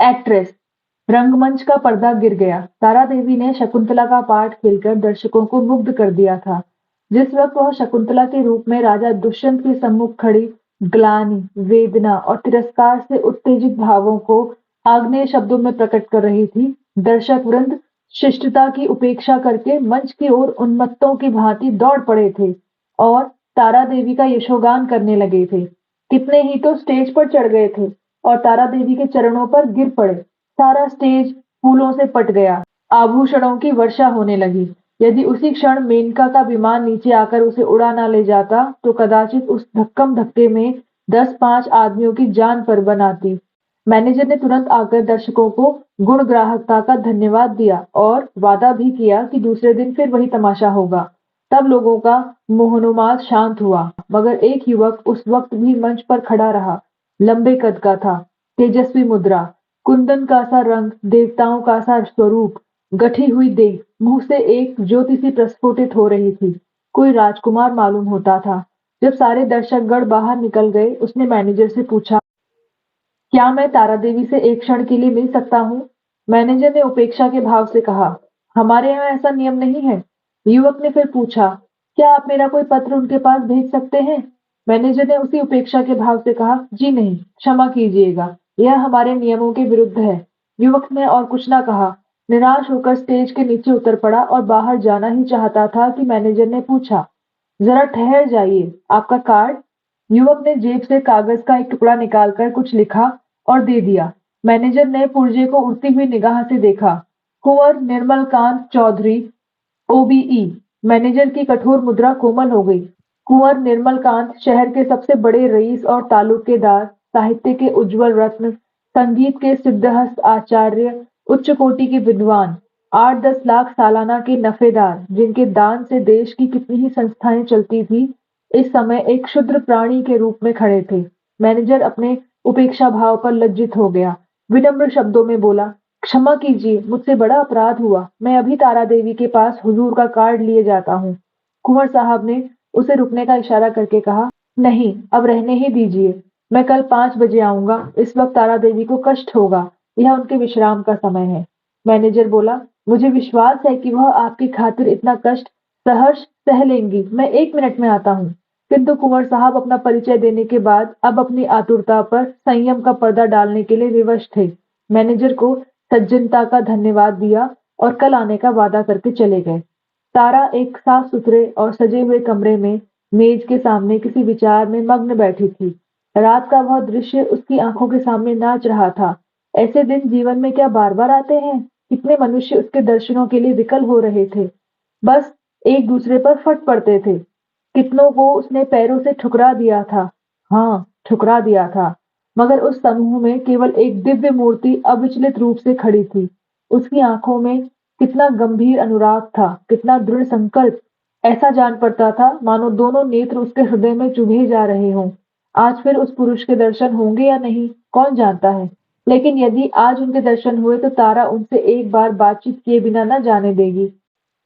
Actress. रंगमंच का पर्दा गिर गया। तारा देवी ने शकुंतला का पाठ खेलकर दर्शकों को मुग्ध कर दिया था। जिस वक्त वह शकुंतला के रूप में राजा दुष्यंत के सम्मुख खड़ी ग्लानि, वेदना और तिरस्कार से उत्तेजित भावों को आग्नेय शब्दों में प्रकट कर रही थी, दर्शक वृंद शिष्टता की उपेक्षा करके मंच की ओर उन्मत्तों की भांति दौड़ पड़े थे और तारा देवी का यशोगान करने लगे थे। कितने ही तो स्टेज पर चढ़ गए थे और तारा देवी के चरणों पर गिर पड़े। सारा स्टेज फूलों से पट गया। आभूषणों की वर्षा होने लगी। यदि उसी क्षण मेनका का विमान नीचे आकर उसे उड़ा ना ले जाता तो कदाचित उस धक्कम धक्के में 10-5 आदमियों की जान पर बन आती। मैनेजर ने तुरंत आकर दर्शकों को गुण ग्राहकता का धन्यवाद दिया और वादा भी किया कि दूसरे दिन फिर वही तमाशा होगा। तब लोगों का मोहनोन्माद शांत हुआ, मगर एक युवक उस वक्त भी मंच पर खड़ा रहा। लंबे कद का था, तेजस्वी मुद्रा, कुंदन का सा रंग, देवताओं का सा स्वरूप, गठी हुई देह, मुंह से एक ज्योति सी प्रस्फुटित हो रही थी। कोई राजकुमार मालूम होता था। जब सारे दर्शकगण बाहर निकल गए, उसने मैनेजर से पूछा, क्या मैं तारा देवी से एक क्षण के लिए मिल सकता हूँ? मैनेजर ने उपेक्षा के भाव से कहा, हमारे यहाँ ऐसा नियम नहीं है। युवक ने फिर पूछा, क्या आप मेरा कोई पत्र उनके पास भेज सकते हैं? मैनेजर ने उसी उपेक्षा के भाव से कहा, जी नहीं, क्षमा कीजिएगा, यह हमारे नियमों के विरुद्ध है। युवक ने और कुछ न कहा, निराश होकर स्टेज के नीचे उतर पड़ा और बाहर जाना ही चाहता था कि मैनेजर ने पूछा, जरा ठहर जाइए, आपका कार्ड? युवक ने जेब से कागज का एक टुकड़ा निकालकर कुछ लिखा और दे दिया। मैनेजर ने पुर्जे को उड़ती हुई निगाह से देखा। कुंवर निर्मलकांत चौधरी, ओबीई। मैनेजर की कठोर मुद्रा कोमल हो गई। कुंवर निर्मलकांत शहर के सबसे बड़े रईस और तालुकेदार, साहित्य के उज्ज्वल रत्न, संगीत के सिद्धहस्त आचार्य, उच्च कोटि के विद्वान, 8-10 लाख सालाना के नफेदार, जिनके दान से देश की कितनी ही संस्थाएं चलती थी, इस समय एक क्षुद्र प्राणी के रूप में खड़े थे। मैनेजर अपने उपेक्षा भाव पर लज्जित हो गया। विनम्र शब्दों में बोला, क्षमा कीजिए, मुझसे बड़ा अपराध हुआ। मैं अभी तारा देवी के पास हुजूर का कार्ड लिए जाता हूँ। कुंवर साहब ने उसे रुकने का इशारा करके कहा, नहीं, अब रहने ही दीजिए। मैं कल 5 बजे आऊंगा। इस वक्त तारा देवी को कष्ट होगा। यह उनके विश्राम का समय है। मैनेजर बोला, मुझे विश्वास है कि वह आपकी खातिर इतना कष्ट सहर्ष सह लेंगी। मैं 1 मिनट में आता हूँ। किंतु कुंवर साहब अपना परिचय देने के बाद अब अपनी आतुरता पर संयम का पर्दा डालने के लिए विवश थे। मैनेजर को सज्जनता का धन्यवाद दिया और कल आने का वादा करके चले गए। तारा एक साफ सुथरे और सजे हुए कमरे में मेज के सामने किसी विचार में मग्न बैठी थी। रात का वह दृश्य उसकी आंखों के सामने नाच रहा था। ऐसे दिन जीवन में क्या बार बार आते हैं? कितने मनुष्य उसके दर्शनों के लिए विकल हो रहे थे, बस एक दूसरे पर फट पड़ते थे। कितनों को उसने पैरों से ठुकरा दिया था। हाँ, ठुकरा दिया था। मगर उस समूह में केवल एक दिव्य मूर्ति अविचलित रूप से खड़ी थी। उसकी आंखों में कितना गंभीर अनुराग था, कितना दृढ़ संकल्प। ऐसा जान पड़ता था मानो दोनों नेत्र उसके हृदय में चुभे जा रहे हों। आज फिर उस पुरुष के दर्शन होंगे या नहीं, कौन जानता है। लेकिन यदि आज उनके दर्शन हुए तो तारा उनसे एक बार बातचीत किए बिना न जाने देगी।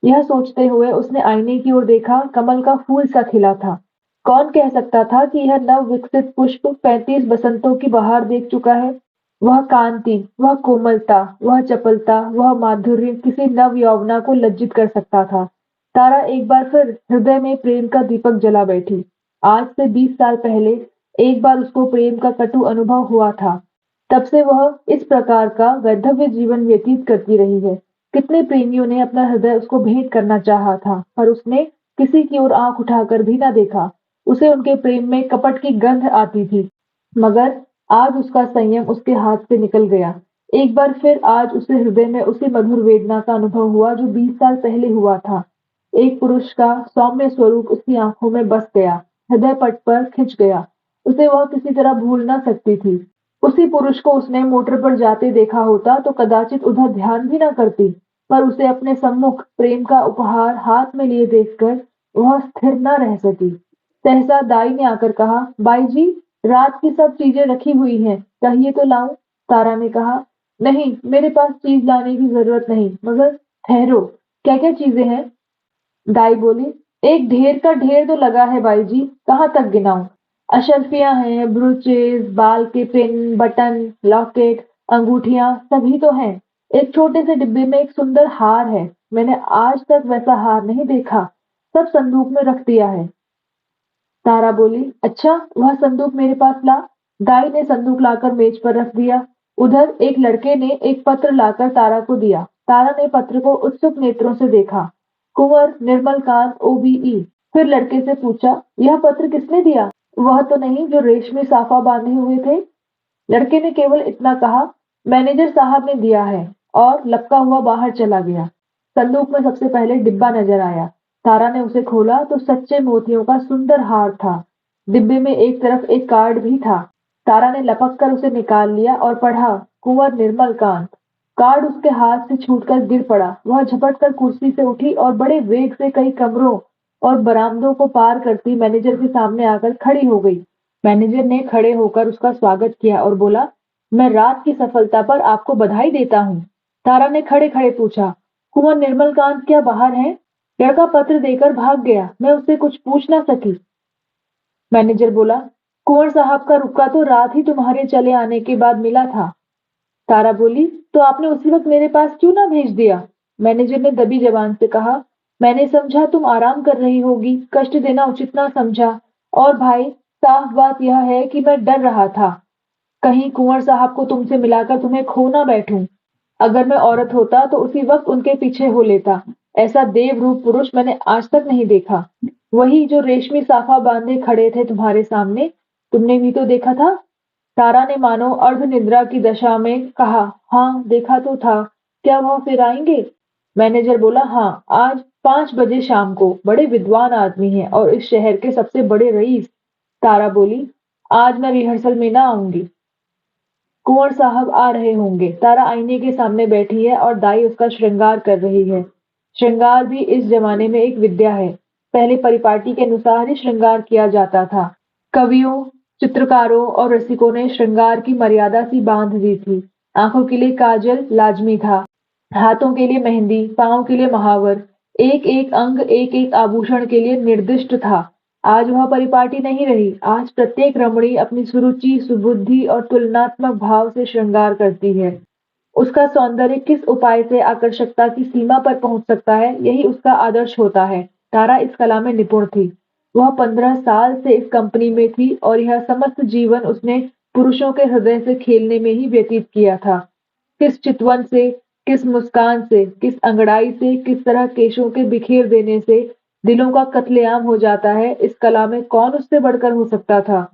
यह सोचते हुए उसने आईने की ओर देखा। कमल का फूल सा खिला था। कौन कह सकता था कि यह नव विकसित पुष्प 35 बसंतों की बहार देख चुका है। वह कांति, वह कोमलता, वह चपलता, वह माधुर्य किसी नव यौवना को लज्जित कर सकता था। तारा एक बार फिर हृदय में प्रेम का दीपक जला बैठी। आज से 20 साल पहले एक बार उसको प्रेम का कटु अनुभव हुआ था। तब से वह इस प्रकार का वैधव्य जीवन व्यतीत करती रही है। कितने प्रेमियों ने अपना हृदय उसको भेंट करना चाहा था, पर उसने किसी की ओर आंख उठाकर भी न देखा। उसे उनके प्रेम में कपट की गंध आती थी, मगर आज उसका संयम उसके हाथ से निकल गया। एक बार फिर आज उसे हृदय में उसी मधुर वेदना का अनुभव हुआ जो 20 साल पहले हुआ था। एक पुरुष का सौम्य स्वरूप उसकी आंखों में बस गया, हृदय पट पर खिंच गया। उसे वह किसी तरह भूल न सकती थी। उसी पुरुष को उसने मोटर पर जाते देखा होता तो कदाचित उधर ध्यान भी न करती, पर उसे अपने सम्मुख प्रेम का उपहार हाथ में लिए देखकर वह स्थिर न रह सकी। सहसा दाई ने आकर कहा, बाई जी, रात की सब चीजें रखी हुई हैं, कहिए तो लाऊं? तारा ने कहा, नहीं, मेरे पास चीज लाने की जरूरत नहीं, मगर ठहरो, क्या क्या चीजें हैं? दाई बोली, एक ढेर का ढेर तो लगा है बाई जी, कहाँ तक गिनाऊं? अशर्फियां हैं, ब्रूचेज, बाल के पिन, बटन, लॉकेट, अंगूठियां सभी तो हैं। एक छोटे से डिब्बे में एक सुंदर हार है। मैंने आज तक वैसा हार नहीं देखा। सब संदूक में रख दिया है। तारा बोली, अच्छा, वह संदूक मेरे पास ला। दाई ने संदूक लाकर मेज पर रख दिया। उधर एक लड़के ने एक पत्र लाकर तारा को दिया। तारा ने पत्र को उत्सुक नेत्रों से देखा। कुंवर निर्मलकांत ओबीई। फिर लड़के से पूछा, यह पत्र किसने दिया? वह तो नहीं जो रेशमी साफा बांधे हुए थे? लड़के ने केवल इतना कहा, मैनेजर साहब ने दिया है, और लपका हुआ बाहर चला गया। संदूक में सबसे पहले डिब्बा नजर आया। तारा ने उसे खोला तो सच्चे मोतियों का सुंदर हार था। डिब्बे में एक तरफ एक कार्ड भी था। तारा ने लपक कर उसे निकाल लिया और पढ़ा, कुंवर निर्मल कांत। कार्ड उसके हाथ से छूटकर गिर पड़ा। वह झपट कर कुर्सी से उठी और बड़े वेग से कई कमरों और बरामदों को पार करती मैनेजर के सामने आकर खड़ी हो गई। मैनेजर ने खड़े होकर उसका स्वागत किया और बोला, मैं रात की सफलता पर आपको बधाई देता हूँ। तारा ने खड़े खड़े पूछा, कुंवर निर्मलकांत क्या बाहर है? लड़का पत्र देकर भाग गया। मैं उससे कुछ पूछ ना सकी। मैनेजर बोला, कुंवर साहब का रुपया तो रात ही तुम्हारे चले आने के बाद मिला था। तारा बोली, तो आपने उसी वक्त मेरे पास क्यों ना भेज दिया? मैनेजर ने दबी जबान से कहा, मैंने समझा तुम आराम कर रही होगी, कष्ट देना उचित ना समझा। और भाई, साफ बात यह है कि मैं डर रहा था, कहीं कुंवर साहब को तुमसे मिलाकर तुम्हें खो ना बैठूं। अगर मैं औरत होता तो उसी वक्त उनके पीछे हो लेता। ऐसा देवरूप पुरुष मैंने आज तक नहीं देखा। वही जो रेशमी साफा बांधे खड़े थे तुम्हारे सामने, तुमने भी तो देखा था। तारा ने मानो अर्ध निद्रा की दशा में कहा, हाँ देखा तो था। क्या वह फिर आएंगे? मैनेजर बोला, हाँ, आज 5 बजे शाम को। बड़े विद्वान आदमी हैं और इस शहर के सबसे बड़े रईस। तारा बोली, आज मैं रिहर्सल में ना आऊंगी। कुंवर साहब आ रहे होंगे। तारा आईने के सामने बैठी है और दाई उसका श्रृंगार कर रही है। श्रृंगार भी इस जमाने में एक विद्या है। पहले परिपाटी के अनुसार ही श्रृंगार किया जाता था। कवियों, चित्रकारों और रसिकों ने श्रृंगार की मर्यादा सी बांध दी थी। आंखों के लिए काजल लाजमी था, हाथों के लिए मेहंदी, पांव के लिए महावर, एक एक अंग एक एक आभूषण के लिए निर्दिष्ट था। आज वह परिपाटी नहीं रही। आज प्रत्येक रमणी अपनी सुरुचि, सुबुद्धि और तुलनात्मक भाव से श्रृंगार करती है। उसका सौंदर्य किस उपाय से आकर्षकता की सीमा पर पहुंच सकता है, यही उसका आदर्श होता है। तारा इस कला में निपुण थी। वह 15 साल से इस कंपनी में थी और यह समस्त जीवन उसने पुरुषों के हृदय से खेलने में ही व्यतीत किया था। किस चितवन से, किस मुस्कान से, किस अंगड़ाई से, किस तरह केशों के बिखेर देने से दिलों का कत्लेआम हो जाता है, इस कला में कौन उससे बढ़कर हो सकता था।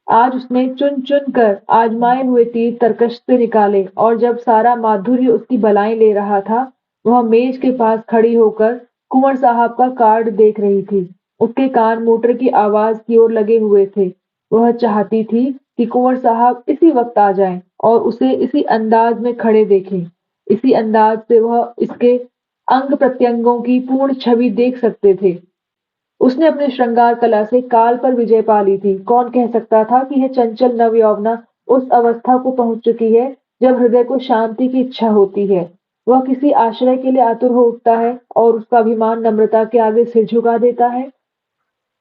आज उसने चुन चुन कर आजमाए हुए तीर तरकश से निकाले, और जब सारा माधुर्य उसकी बलाएं ले रहा था, वह मेज के पास खड़ी होकर कुंवर साहब का कार्ड देख रही थी। उसके कान मोटर की आवाज की ओर लगे हुए थे। वह चाहती थी कि कुंवर साहब इसी वक्त आ जाएं और उसे इसी अंदाज में खड़े देखें। इसी अंदाज से वह इसके अंग प्रत्यंगों की पूर्ण छवि देख सकते थे। उसने अपने श्रृंगार कला से काल पर विजय पा ली थी। कौन कह सकता था कि यह चंचल नवयौवना उस अवस्था को पहुंच चुकी है जब हृदय को शांति की इच्छा होती है। वह किसी आश्रय के लिए आतुर हो उठता है और उसका अभिमान नम्रता के आगे सिर झुका देता है।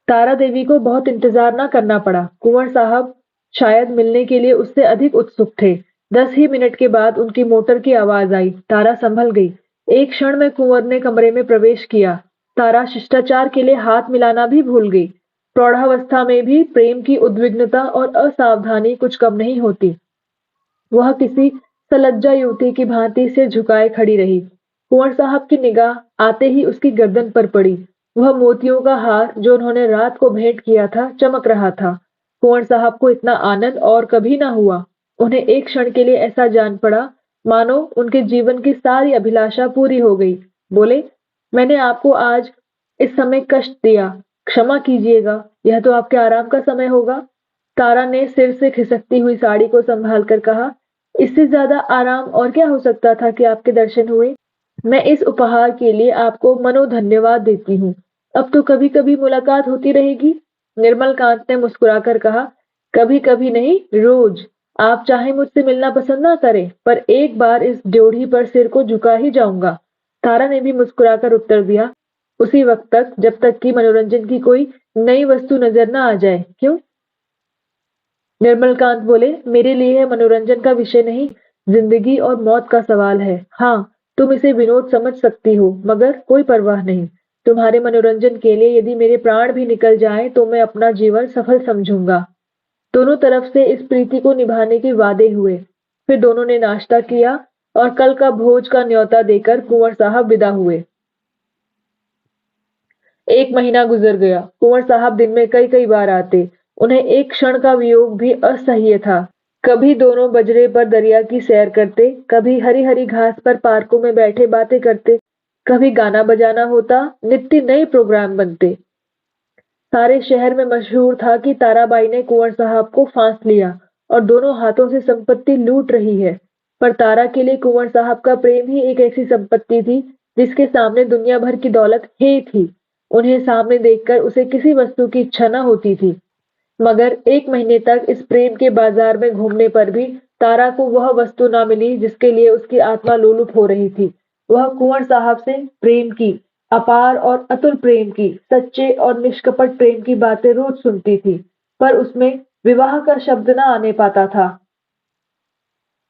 तारा देवी को बहुत इंतजार न करना पड़ा। कुंवर साहब शायद मिलने के लिए उससे अधिक उत्सुक थे। 10 ही मिनट के बाद उनकी मोटर की आवाज आई। तारा संभल गई। एक क्षण में कुंवर ने कमरे में प्रवेश किया। तारा शिष्टाचार के लिए हाथ मिलाना भी भूल गई। प्रौढ़ावस्था में भी प्रेम की उद्विग्नता और असावधानी कुछ कम नहीं होती। वह किसी सलज्जा युवती की भांति सिर झुकाए खड़ी रही। कुंवर साहब की निगाह आते ही उसकी गर्दन पर पड़ी। वह मोतियों का हार जो उन्होंने रात को भेंट किया था चमक रहा था। कुंवर साहब को इतना आनंद और कभी ना हुआ। उन्हें एक क्षण के लिए ऐसा जान पड़ा मानो उनके जीवन की सारी अभिलाषा पूरी हो गई। बोले, मैंने आपको आज इस समय कष्ट दिया, क्षमा कीजिएगा। यह तो आपके आराम का समय होगा। तारा ने सिर से खिसकती हुई साड़ी को संभाल कर कहा, इससे ज्यादा आराम और क्या हो सकता था कि आपके दर्शन हुए। मैं इस उपहार के लिए आपको मनो धन्यवाद देती हूँ। अब तो कभी कभी मुलाकात होती रहेगी। निर्मल कांत ने मुस्कुराकर कहा, कभी कभी नहीं, रोज। आप चाहे मुझसे मिलना पसंद ना करें, पर एक बार इस ड्योढ़ी पर सिर को झुका ही जाऊंगा। तारा ने भी मुस्कुराकर उत्तर दिया, उसी वक्त तक जब तक कि मनोरंजन की कोई नई वस्तु नजर न आ जाए। क्यों? निर्मलकांत बोले, मेरे लिए यह मनोरंजन का विषय नहीं, जिंदगी और मौत का सवाल है। हाँ, तुम इसे विनोद समझ सकती हो, मगर कोई परवाह नहीं। तुम्हारे मनोरंजन के लिए यदि मेरे प्राण भी निकल जाएं तो मैं अपना जीवन सफल समझूंगा। दोनों तरफ से इस प्रीति को निभाने के वादे हुए। फिर दोनों ने नाश्ता किया और कल का भोज का न्योता देकर कुंवर साहब विदा हुए। 1 महीना गुजर गया। कुंवर साहब दिन में कई-कई बार आते। उन्हें एक क्षण का वियोग भी असह्य था। कभी दोनों बजरे पर दरिया की सैर करते, कभी हरी-हरी घास पर पार्कों में बैठे बातें करते, कभी गाना बजाना होता, नित्य नए प्रोग्राम बनते। सारे शहर में मशहूर था कि ताराबाई ने कुंवर साहब को फांस लिया और दोनों हाथों से संपत्ति लूट रही है। पर तारा के लिए कुंवर साहब का प्रेम ही एक ऐसी संपत्ति थी जिसके सामने दुनिया भर की दौलत हे थी। उन्हें सामने देखकर उसे किसी वस्तु की इच्छा न होती थी। मगर 1 महीने तक इस प्रेम के बाजार में घूमने पर भी तारा को वह वस्तु न मिली जिसके लिए उसकी आत्मा लोलुप हो रही थी। वह कुंवर साहब से प्रेम की, अपार और अतुल प्रेम की, सच्चे और निष्कपट प्रेम की बातें रोज सुनती थी, पर उसमें विवाह का शब्द न आने पाता था।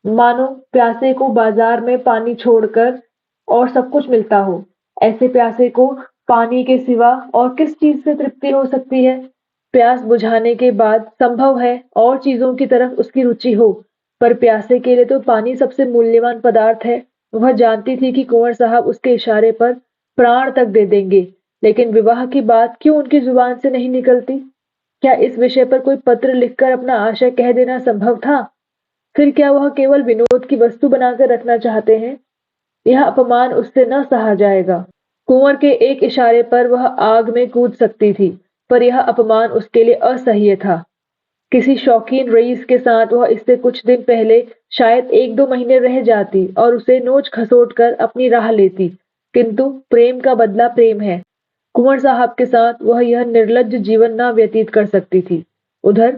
मानो प्यासे को बाजार में पानी छोड़कर और सब कुछ मिलता हो। ऐसे प्यासे को पानी के सिवा और किस चीज से तृप्ति हो सकती है? प्यास बुझाने के बाद संभव है और चीजों की तरफ उसकी रुचि हो, पर प्यासे के लिए तो पानी सबसे मूल्यवान पदार्थ है। वह जानती थी कि कुंवर साहब उसके इशारे पर प्राण तक दे देंगे, लेकिन विवाह की बात क्यों उनकी जुबान से नहीं निकलती? क्या इस विषय पर कोई पत्र लिखकर अपना आशय कह देना संभव था? फिर क्या वह केवल विनोद की वस्तु बनाकर रखना चाहते हैं? यह अपमान उससे न सहा जाएगा। कुंवर के एक इशारे पर वह आग में कूद सकती थी, पर यह अपमान उसके लिए असह्य था। किसी शौकीन रईस के साथ वह इससे कुछ दिन पहले शायद 1-2 महीने रह जाती और उसे नोच खसोट कर अपनी राह लेती, किंतु प्रेम का बदला प्रेम है। कुंवर साहब के साथ वह यह निर्लज्ज जीवन न व्यतीत कर सकती थी। उधर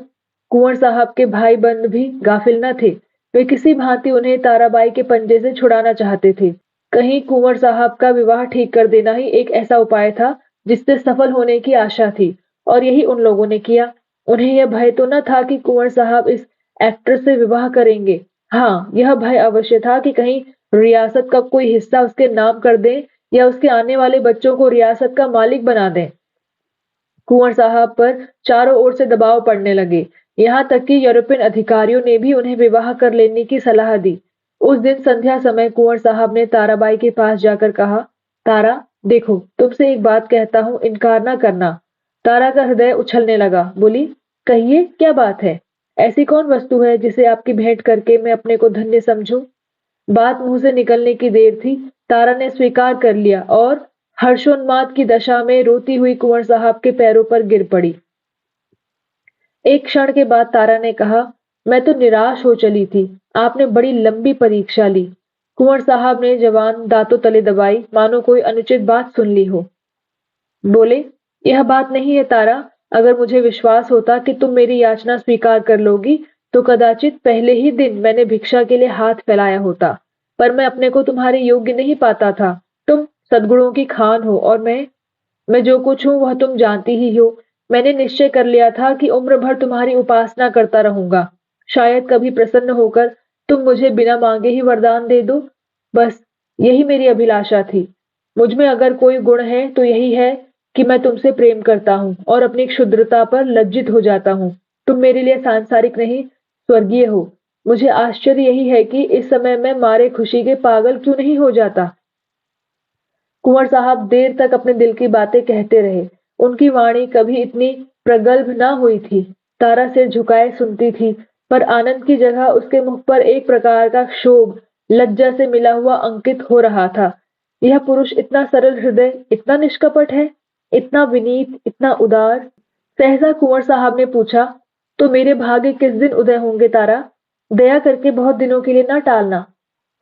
कुंवर साहब के भाई बंद भी गाफिल न थे। वे किसी भांति उन्हें ताराबाई के पंजे से छुड़ाना चाहते थे। कहीं कुंवर साहब का विवाह ठीक कर देना ही एक ऐसा उपाय था जिससे सफल होने की आशा थी, और यही उन लोगों ने किया। उन्हें यह भय तो न था कि कुंवर साहब इस एक्ट्रेस से विवाह करेंगे। हाँ, यह भय अवश्य था कि कहीं रियासत का कोई हिस्सा उसके नाम कर दें या उसके आने वाले बच्चों को रियासत का मालिक बना दें। कुंवर साहब पर चारों ओर से दबाव पड़ने लगे। यहाँ तक कि यूरोपियन अधिकारियों ने भी उन्हें विवाह कर लेने की सलाह दी। उस दिन संध्या समय कुंवर साहब ने ताराबाई के पास जाकर कहा, तारा, देखो, तुमसे एक बात कहता हूँ, इनकार ना करना। तारा का हृदय उछलने लगा। बोली, कहिए, क्या बात है? ऐसी कौन वस्तु है जिसे आपकी भेंट करके मैं अपने को धन्य समझूं? बात मुंह से निकलने की देर थी। तारा ने स्वीकार कर लिया और हर्षोन्माद की दशा में रोती हुई कुंवर साहब के पैरों पर गिर पड़ी। एक क्षण के बाद तारा ने कहा, मैं तो निराश हो चली थी। आपने बड़ी लंबी परीक्षा ली। कुंवर साहब ने जवान दांतों तले दबाई, मानो कोई अनुचित बात सुन ली हो। बोले, यह बात नहीं है तारा। अगर मुझे विश्वास होता कि तुम मेरी याचना स्वीकार कर लोगी तो कदाचित पहले ही दिन मैंने भिक्षा के लिए हाथ फैलाया होता, पर मैं अपने को तुम्हारे योग्य नहीं पाता था। तुम सद्गुणों की खान हो और मैं जो कुछ हूँ वह तुम जानती ही हो। मैंने निश्चय कर लिया था कि उम्र भर तुम्हारी उपासना करता रहूंगा। शायद कभी प्रसन्न होकर तुम मुझे बिना मांगे ही वरदान दे दो। बस यही मेरी अभिलाषा थी। मुझ में अगर कोई गुण है तो यही है कि मैं तुमसे प्रेम करता हूँ और अपनी क्षुद्रता पर लज्जित हो जाता हूँ। तुम मेरे लिए सांसारिक नहीं, स्वर्गीय हो। मुझे आश्चर्य यही है कि इस समय मैं मारे खुशी के पागल क्यों नहीं हो जाता। कुंवर साहब देर तक अपने दिल की बातें कहते रहे। उनकी वाणी कभी इतनी प्रगल्भ न हुई थी। तारा सिर झुकाए सुनती थी, पर आनंद की जगह उसके मुख पर एक प्रकार का क्षोभ, लज्जा से मिला हुआ अंकित हो रहा था। यह पुरुष इतना सरल हृदय, इतना निष्कपट है, इतना विनीत, इतना उदार। सहसा कुंवर साहब ने पूछा, तो मेरे भाग्य किस दिन उदय होंगे तारा? दया करके बहुत दिनों के लिए न टालना।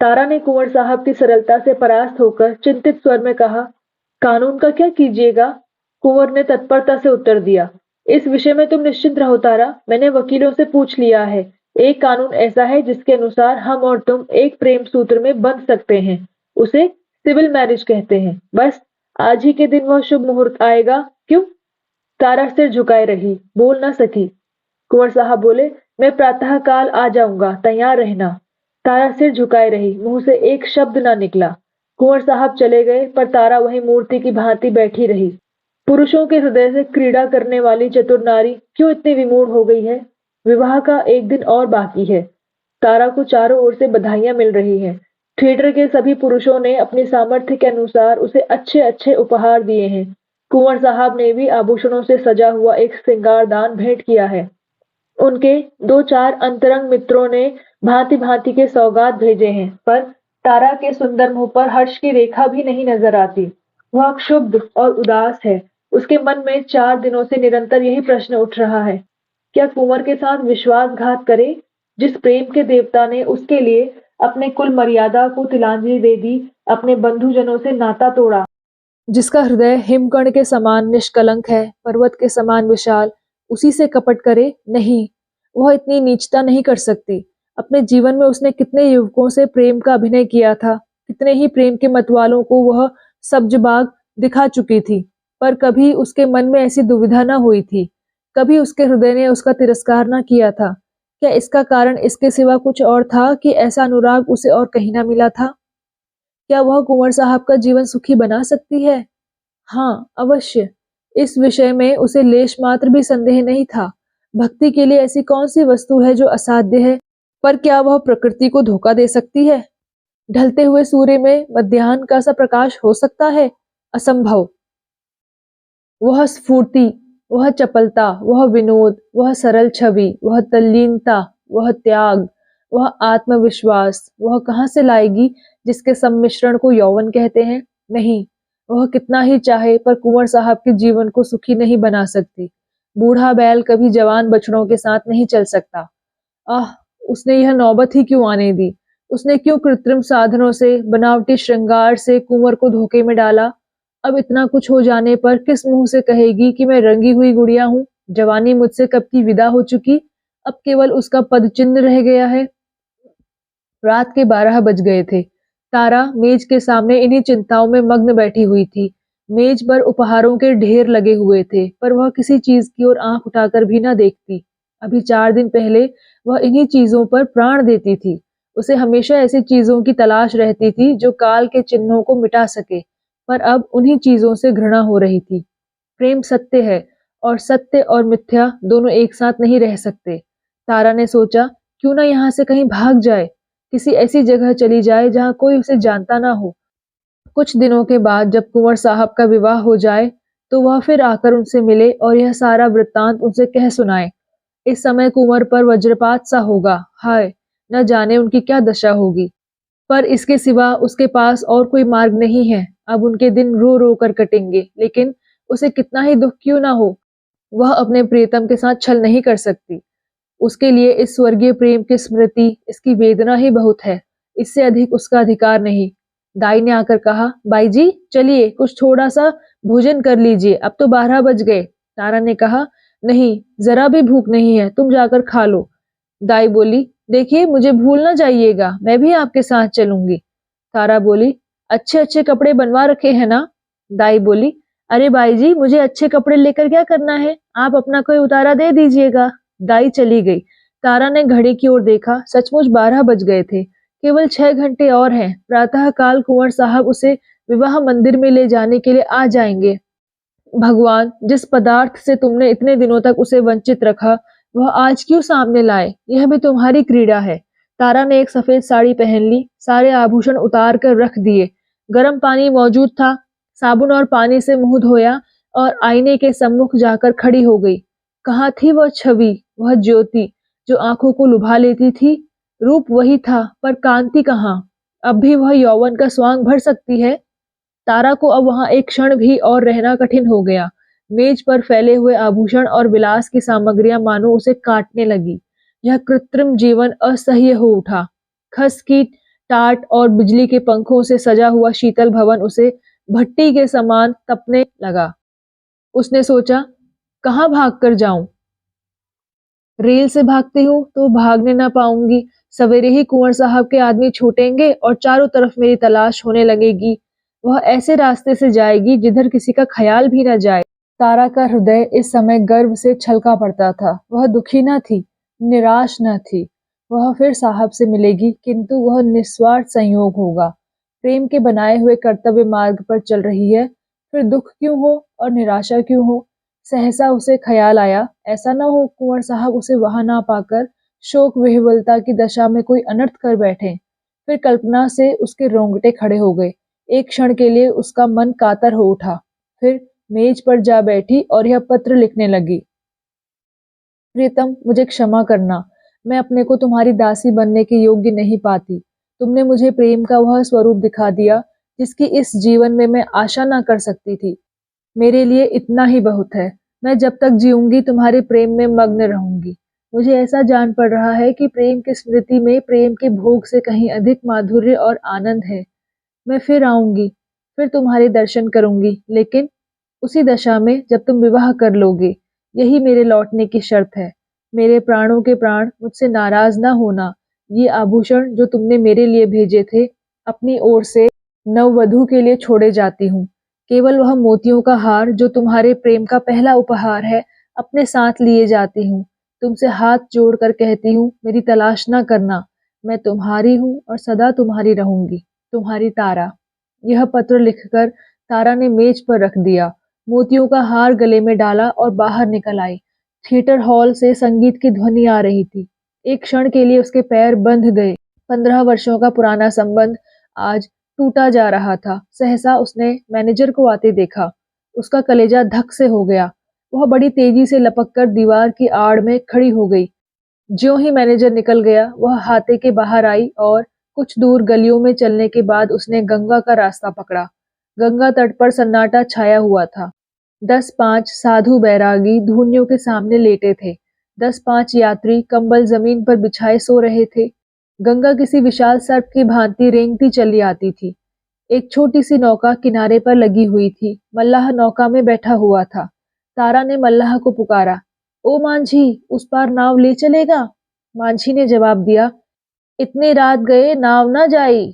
तारा ने कुंवर साहब की सरलता से परास्त होकर चिंतित स्वर में कहा, कानून का क्या कीजिएगा? कुंवर ने तत्परता से उत्तर दिया, इस विषय में तुम निश्चिंत रहो तारा, मैंने वकीलों से पूछ लिया है। एक कानून ऐसा है जिसके अनुसार हम और तुम एक प्रेम सूत्र में बंध सकते हैं। उसे सिविल मैरिज कहते हैं। बस आज ही के दिन वह शुभ मुहूर्त आएगा। क्यों? तारा सिर झुकाए रही, बोल न सकी। कुंवर साहब बोले, मैं प्रातः काल आ जाऊंगा, तैयार रहना। तारा सिर झुकाए रही, मुंह से एक शब्द न निकला। कुंवर साहब चले गए, पर तारा वहीं मूर्ति की भांति बैठी रही। पुरुषों के हृदय से क्रीड़ा करने वाली चतुर नारी क्यों इतनी विमूढ़ हो गई है? विवाह का एक दिन और बाकी है। तारा को चारों ओर से बधाइयां मिल रही हैं। थिएटर के सभी पुरुषों ने अपनी सामर्थ्य के अनुसार उसे अच्छे अच्छे उपहार दिए हैं। कुंवर साहब ने भी आभूषणों से सजा हुआ एक श्रृंगारदान भेंट किया है। उनके दो चार अंतरंग मित्रों ने भांति भांति के सौगात भेजे हैं, पर तारा के सुंदर मुंह पर हर्ष की रेखा भी नहीं नजर आती। वह क्षुब्ध और उदास है। उसके मन में 4 दिनों से निरंतर यही प्रश्न उठ रहा है, क्या कुंवर के साथ विश्वासघात करे, जिस प्रेम के देवता ने उसके लिए अपने कुल मर्यादा को तिलांजलि दे दी, अपने बंधुजनों से नाता तोड़ा, जिसका हृदय हिमकण के समान निष्कलंक है, पर्वत के समान विशाल, उसी से कपट करे? नहीं, वह इतनी नीचता नहीं कर सकती। अपने जीवन में उसने कितने युवकों से प्रेम का अभिनय किया था, कितने ही प्रेम के मतवालों को वह सब्जबाग दिखा चुकी थी, पर कभी उसके मन में ऐसी दुविधा न हुई थी, कभी उसके हृदय ने उसका तिरस्कार न किया था। क्या इसका कारण इसके सिवा कुछ और था कि ऐसा अनुराग उसे और कहीं न मिला था? क्या वह कुंवर साहब का जीवन सुखी बना सकती है? हाँ, अवश्य। इस विषय में उसे लेश मात्र भी संदेह नहीं था। भक्ति के लिए ऐसी कौन सी वस्तु है जो असाध्य है? पर क्या वह प्रकृति को धोखा दे सकती है? ढलते हुए सूर्य में मध्याह्न का सा प्रकाश हो सकता है? असंभव। वह स्फूर्ति, वह चपलता, वह विनोद, वह सरल छवि, वह तल्लीनता, वह त्याग, वह आत्मविश्वास, वह कहाँ से लाएगी जिसके सम्मिश्रण को यौवन कहते हैं? नहीं, वह कितना ही चाहे पर कुंवर साहब के जीवन को सुखी नहीं बना सकती। बूढ़ा बैल कभी जवान बछड़ों के साथ नहीं चल सकता। आह, उसने यह नौबत ही क्यों आने दी? उसने क्यों कृत्रिम साधनों से, बनावटी श्रृंगार से कुंवर को धोखे में डाला? अब इतना कुछ हो जाने पर किस मुंह से कहेगी कि मैं रंगी हुई गुड़िया हूँ? जवानी मुझसे कब की विदा हो चुकी, अब केवल उसका पदचिन्ह रह गया है। रात के 12 बज गए थे। तारा मेज के सामने इन्हीं चिंताओं में मग्न बैठी हुई थी। मेज पर उपहारों के ढेर लगे हुए थे, पर वह किसी चीज की ओर आंख उठाकर भी न देखती। अभी 4 दिन पहले वह इन्हीं चीजों पर प्राण देती थी। उसे हमेशा ऐसी चीजों की तलाश रहती थी जो काल के चिन्हों को मिटा सके, पर अब उन्हीं चीजों से घृणा हो रही थी। प्रेम सत्य है, और सत्य और मिथ्या दोनों एक साथ नहीं रह सकते। तारा ने सोचा, क्यों ना यहाँ से कहीं भाग जाए, किसी ऐसी जगह चली जाए जहाँ कोई उसे जानता ना हो। कुछ दिनों के बाद जब कुंवर साहब का विवाह हो जाए, तो वह फिर आकर उनसे मिले और यह सारा वृत्तांत उनसे कह सुनाए। इस समय कुंवर पर वज्रपात सा होगा। हाय, न जाने उनकी क्या दशा होगी। पर इसके सिवा उसके पास और कोई मार्ग नहीं है। अब उनके दिन रो रो कर कटेंगे, लेकिन उसे कितना ही दुख क्यों ना हो, वह अपने प्रियतम के साथ छल नहीं कर सकती। उसके लिए इस स्वर्गीय प्रेम की स्मृति, इसकी वेदना ही बहुत है, इससे अधिक उसका अधिकार नहीं। दाई ने आकर कहा, बाई जी चलिए कुछ थोड़ा सा भोजन कर लीजिए, अब तो 12 बज गए। तारा ने कहा, नहीं, जरा भी भूख नहीं है, तुम जाकर खा लो। दाई बोली, देखिए मुझे भूल ना जाइएगा, मैं भी आपके साथ चलूंगी। तारा बोली, अच्छे अच्छे कपड़े बनवा रखे हैं ना? दाई बोली, अरे बाई जी मुझे अच्छे कपड़े लेकर क्या करना है, आप अपना कोई उतारा दे दीजिएगा। दाई चली गई। तारा ने घड़ी की ओर देखा, सचमुच 12 बज गए थे। केवल 6 घंटे और हैं। प्रातः काल कुंवर साहब उसे विवाह मंदिर में ले जाने के लिए आ जाएंगे। भगवान, जिस पदार्थ से तुमने इतने दिनों तक उसे वंचित रखा, वह आज क्यों सामने लाए? यह भी तुम्हारी क्रीड़ा है। तारा ने एक सफेद साड़ी पहन ली, सारे आभूषण उतार कर रख दिए। गर्म पानी मौजूद था, साबुन और पानी से मुंह धोया और आईने के सम्मुख जाकर खड़ी हो गई। कहाँ थी वह छवि, वह ज्योति जो आंखों को लुभा लेती थी? रूप वही था, पर कांति कहाँ? अब भी वह यौवन का स्वांग भर सकती है? तारा को अब वहां एक क्षण भी और रहना कठिन हो गया। मेज पर फैले हुए आभूषण और विलास की सामग्रियां मानो उसे काटने लगी। यह कृत्रिम जीवन असह्य हो उठा। खस की टाट और बिजली के पंखों से सजा हुआ शीतल भवन उसे भट्टी के समान तपने लगा। उसने सोचा, कहाँ भाग कर जाऊं? रेल से भागती हूँ तो भागने ना पाऊंगी। सवेरे ही कुंवर साहब के आदमी छूटेंगे और चारों तरफ मेरी तलाश होने लगेगी। वह ऐसे रास्ते से जाएगी जिधर किसी का ख्याल भी न जाए। तारा का हृदय इस समय गर्व से छलका पड़ता था। वह दुखी न थी, निराश न थी। वह फिर साहब से मिलेगी, किंतु वह निस्वार्थ संयोग होगा। प्रेम के बनाए हुए कर्तव्य मार्ग पर चल रही है, फिर दुख क्यों हो और निराशा क्यों हो? सहसा उसे ख्याल आया, ऐसा न हो कुंवर साहब उसे वहां ना पाकर शोक विह्वलता की दशा में कोई अनर्थ कर बैठे। फिर कल्पना से उसके रोंगटे खड़े हो गए। एक क्षण के लिए उसका मन कातर हो उठा। फिर मेज पर जा बैठी और यह पत्र लिखने लगी। प्रियतम, मुझे क्षमा करना। मैं अपने को तुम्हारी दासी बनने के योग्य नहीं पाती। तुमने मुझे प्रेम का वह स्वरूप दिखा दिया जिसकी इस जीवन में मैं आशा ना कर सकती थी। मेरे लिए इतना ही बहुत है। मैं जब तक जीऊंगी तुम्हारे प्रेम में मग्न रहूंगी। मुझे ऐसा जान पड़ रहा है कि प्रेम की स्मृति में प्रेम के भोग से कहीं अधिक माधुर्य और आनंद है। मैं फिर आऊंगी, फिर तुम्हारे दर्शन करूंगी, लेकिन उसी दशा में जब तुम विवाह कर लोगे। यही मेरे लौटने की शर्त है। मेरे प्राणों के प्राण, मुझसे नाराज ना होना। ये आभूषण जो तुमने मेरे लिए भेजे थे, अपनी ओर से नववधू के लिए छोड़े जाती हूँ। केवल वह मोतियों का हार जो तुम्हारे प्रेम का पहला उपहार है, अपने साथ लिए जाती हूँ। तुमसे हाथ जोड़कर कहती हूँ, मेरी तलाश ना करना। मैं तुम्हारी हूँ और सदा तुम्हारी रहूंगी। तुम्हारी तारा। यह पत्र लिखकर तारा ने मेज पर रख दिया, मोतियों का हार गले में डाला और बाहर निकल आई। थिएटर हॉल से संगीत की ध्वनि आ रही थी। एक क्षण के लिए उसके पैर बंध गए। 15 वर्षों का पुराना संबंध आज टूटा जा रहा था। सहसा उसने मैनेजर को आते देखा। उसका कलेजा धक से हो गया। वह बड़ी तेजी से लपककर दीवार की आड़ में खड़ी हो गई। ज्यों ही मैनेजर निकल गया, वह हाथे के बाहर आई और कुछ दूर गलियों में चलने के बाद उसने गंगा का रास्ता पकड़ा। गंगा तट पर सन्नाटा छाया हुआ था। 10-5 साधु बैरागी धूनियों के सामने लेटे थे। 10-5 यात्री कंबल जमीन पर बिछाए सो रहे थे। गंगा किसी विशाल सर्प की भांति रेंगती चली आती थी। एक छोटी सी नौका किनारे पर लगी हुई थी। मल्लाह नौका में बैठा हुआ था। तारा ने मल्लाह को पुकारा, ओ मांझी, उस पार नाव ले चलेगा? मांझी ने जवाब दिया, इतनी रात गए नाव ना जाई।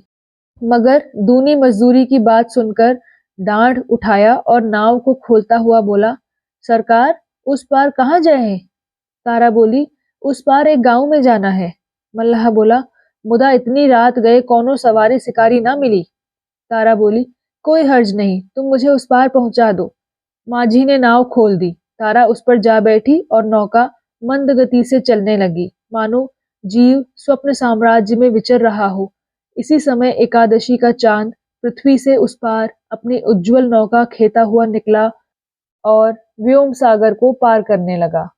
मगर दूनी मजदूरी की बात सुनकर डांड उठाया और नाव को खोलता हुआ बोला, सरकार, उस पार कहाँ जाए? तारा बोली, उस पार एक गांव में जाना है। मल्लाह बोला, मुदा इतनी रात गए कौनो सवारी शिकारी ना मिली। तारा बोली, कोई हर्ज नहीं, तुम मुझे उस पार पहुंचा दो। माझी ने नाव खोल दी। तारा उस पर जा बैठी और नौका मंद गति से चलने लगी, मानो जीव स्वप्न साम्राज्य में विचर रहा हो। इसी समय एकादशी का चांद पृथ्वी से उस पार अपनी उज्जवल नौका खेता हुआ निकला और व्योम सागर को पार करने लगा।